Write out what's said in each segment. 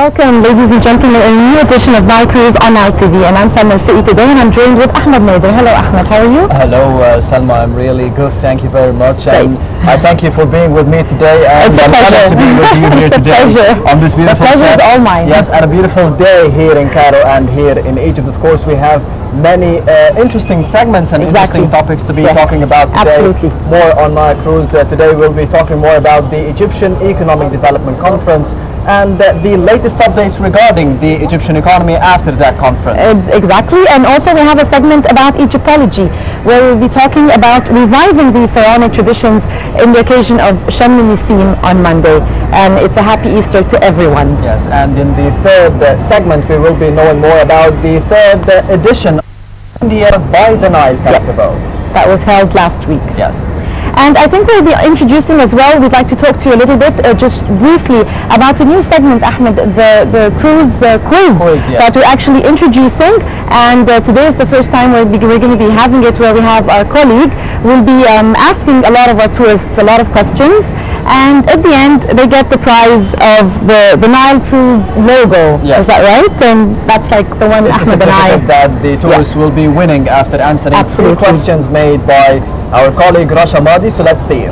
Welcome, ladies and gentlemen, in a new edition of Nile Cruise on Nile TV. And I'm Salma today, and I'm joined with Ahmed Nader. Hello, Ahmed. How are you? Hello, Salma. I'm really good. Thank you very much. And I thank you for being with me today. And it's a pleasure to be with you here today on this beautiful The pleasure is all mine. Yes, and a beautiful day here in Cairo and here in Egypt. Of course, we have many interesting segments and interesting topics to be talking about today. Absolutely. More on Nile Cruise. Today we'll be talking more about the Egyptian Economic Development Conference and the latest updates regarding the Egyptian economy after that conference. Exactly, and also we have a segment about Egyptology, where we'll be talking about reviving the pharaonic traditions in the occasion of Shem Nissim on Monday. And it's a happy Easter to everyone. Yes, and in the third segment we will be knowing more about the third edition of India by the Nile Festival. That was held last week. Yes. And I think we'll be introducing as well, we'd like to talk to you a little bit, just briefly, about a new segment, Ahmed, the cruise quiz that we're actually introducing. And today is the first time we're going to be having it, where we have our colleague will be asking a lot of our tourists a lot of questions. And at the end, they get the prize of the Nile Cruise logo. Yes. Is that right? And that's like the one Ahmed and I... that the tourists will be winning after answering three questions made by our colleague Rasha Madi. So let's see.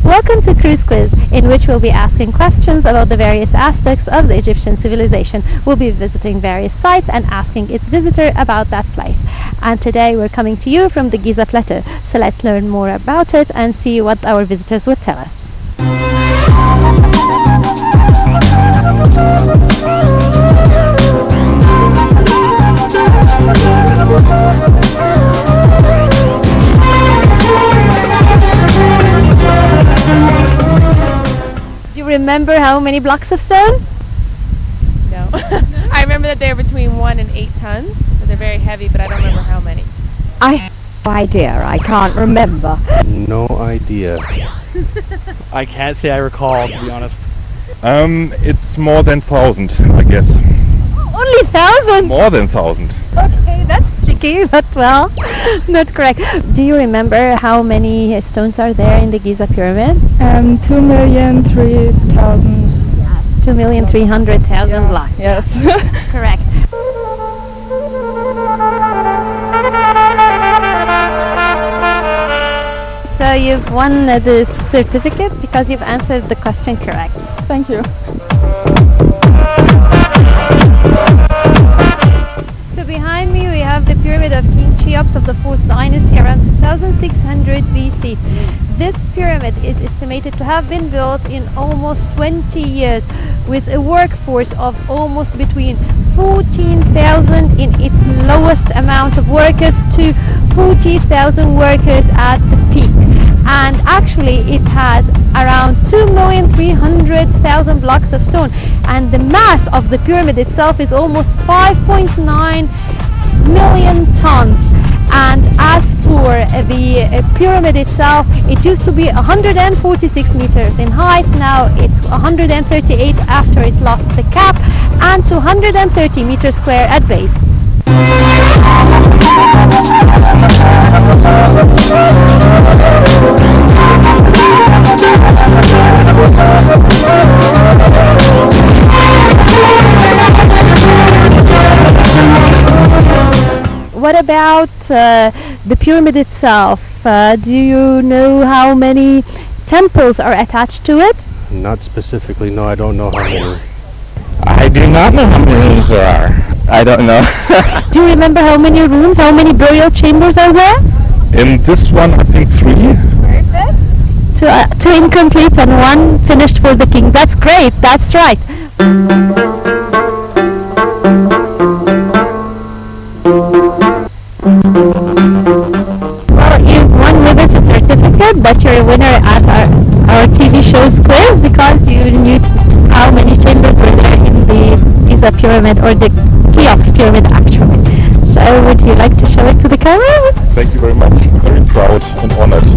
Welcome to Cruise Quiz, in which we'll be asking questions about the various aspects of the Egyptian civilization. We'll be visiting various sites and asking its visitor about that place. And today we're coming to you from the Giza Plateau. So let's learn more about it and see what our visitors would tell us. Remember how many blocks of stone? No. I remember that they're between 1 and 8 tons. So they're very heavy, but I don't remember how many. I have no idea. I can't remember. No idea. I can't say I recall, to be honest. It's more than 1,000, I guess. Only 1,000? More than 1,000. Okay, that's tricky, but well, not correct. Do you remember how many stones are there in the Giza pyramid? 2,003,000. 2,300,000 blocks. Yes. Correct. So you've won the certificate because you've answered the question correct. Thank you. So behind me we have the pyramid of King Cheops of the 4th dynasty around 2600 BC. This pyramid is estimated to have been built in almost 20 years with a workforce of almost between 14,000 in its lowest amount of workers to 40,000 workers at the peak. And actually it has around 2,300,000 blocks of stone, and the mass of the pyramid itself is almost 5.9 million tons. And as for the pyramid itself, it used to be 146 meters in height. Now it's 138 after it lost the cap, and 230 meters square at base. What about the pyramid itself? Do you know how many temples are attached to it? Not specifically, no, I don't know how many. I do not know how many rooms there are. I don't know. Do you remember how many rooms, how many burial chambers are there? In this one, I think 3. Perfect. 2 incomplete and 1 finished for the king. That's great, that's right. Well, you've won with us a certificate that you're a winner at our TV show's quiz, because you knew how many chambers were there in the Giza pyramid, or the Cheops pyramid actually. So would you like to show it to the camera? Thank you very much. Very proud and honored.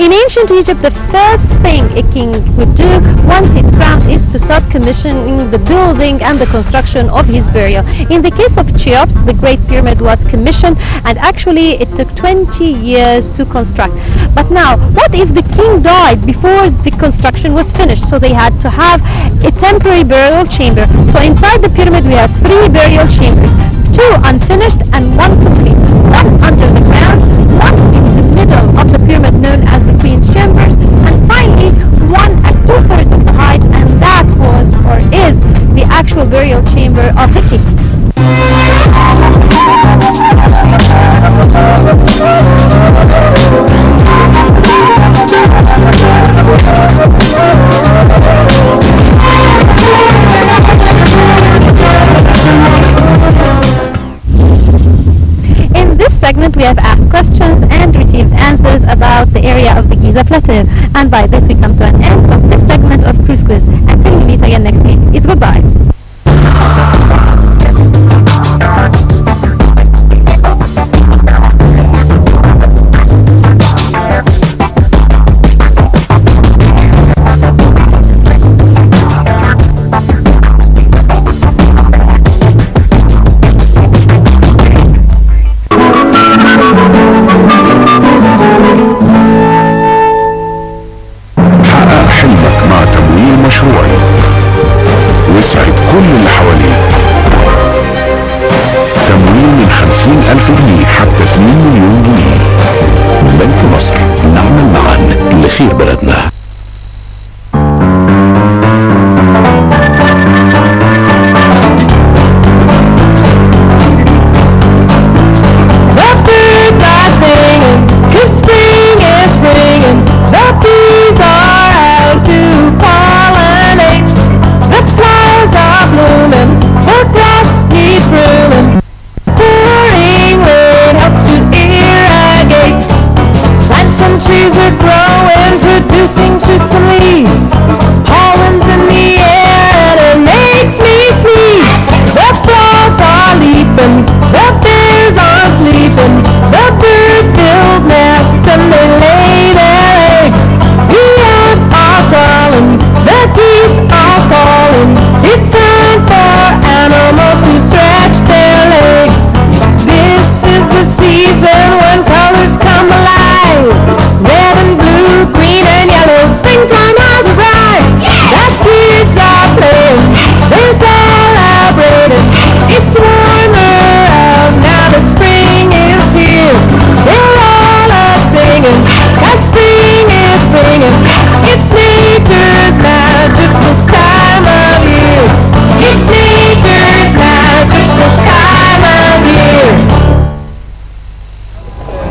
In ancient Egypt, the first thing a king would do once he's crowned is to start commissioning the building and the construction of his burial. In the case of Cheops, the Great Pyramid was commissioned, and actually it took 20 years to construct. But now, what if the king died before the construction was finished? So they had to have a temporary burial chamber. So inside the pyramid we have 3 burial chambers, 2 unfinished and 1 complete. 1 under the ground, 1 in the middle of the pyramid known as the Queen's Chambers, and finally 1 at 2/3 of the height, and that was or is the actual burial chamber of the king. In this segment we have asked questions and received answers about the area of the Giza Plateau, and by this we come to an end of this segment of Cruise Quiz. Until we meet again next week, it's goodbye. وسعد كل اللي حواليك. تمويل من 50,000 جنيه حتى 2 مليون جنيه. بنك مصر، نعمل معا لخير بلدنا.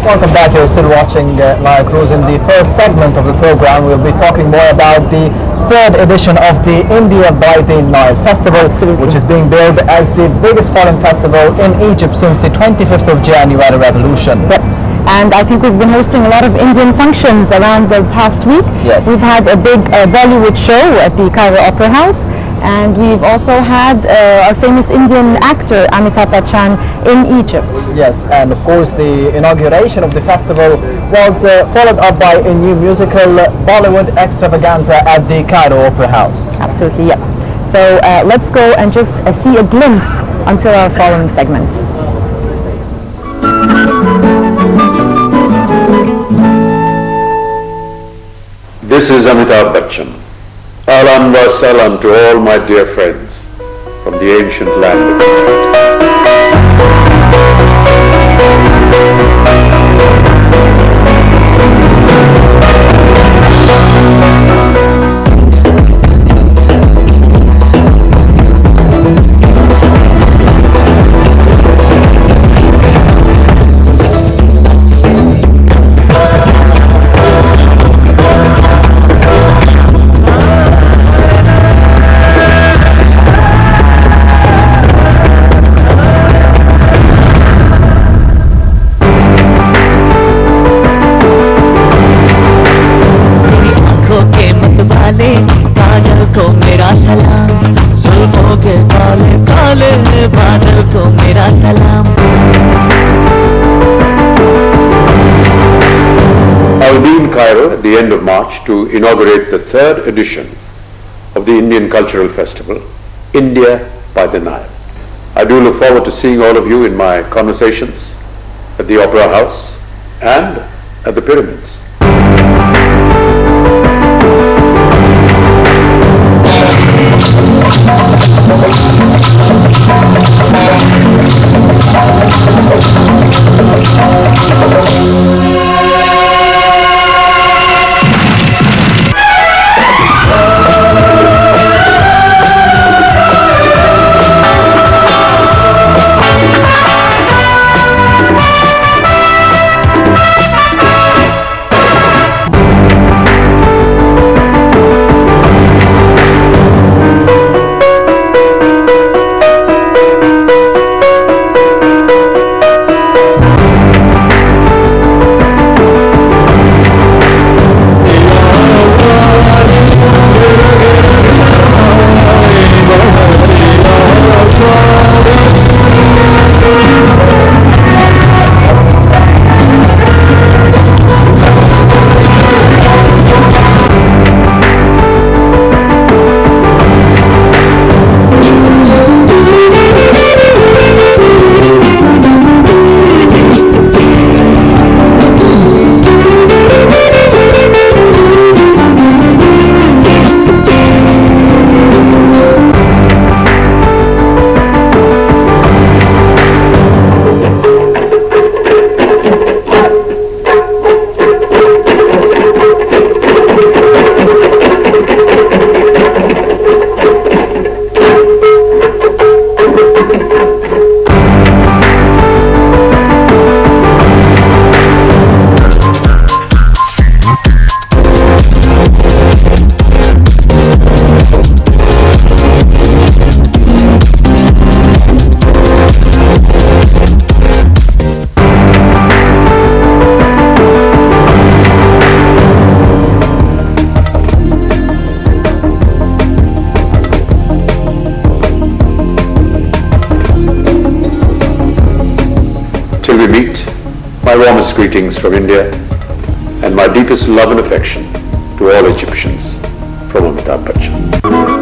Welcome back. You're still watching Nile Cruise. In the first segment of the program, we'll be talking more about the 3rd edition of the India by the Nile Festival, which is being billed as the biggest foreign festival in Egypt since the 25th of January revolution. Yep. And I think we've been hosting a lot of Indian functions around the past week. Yes. We've had a big Bollywood show at the Cairo Opera House, and we've also had our famous Indian actor Amitabh Bachchan in Egypt. Yes, and of course the inauguration of the festival was followed up by a new musical, Bollywood extravaganza at the Cairo Opera House. Absolutely, yeah. So let's go and just see a glimpse until our following segment. This is Amitabh Bachchan. Ahlan wa salam to all my dear friends from the ancient land of Egypt. बादल को मेरा सलाम. I will be in Cairo at the end of March to inaugurate the 3rd edition of the Indian Cultural Festival, India by the Nile. I do look forward to seeing all of you in my conversations at the Opera House and at the Pyramids. My warmest greetings from India and my deepest love and affection to all Egyptians from Amitabh Bachchan.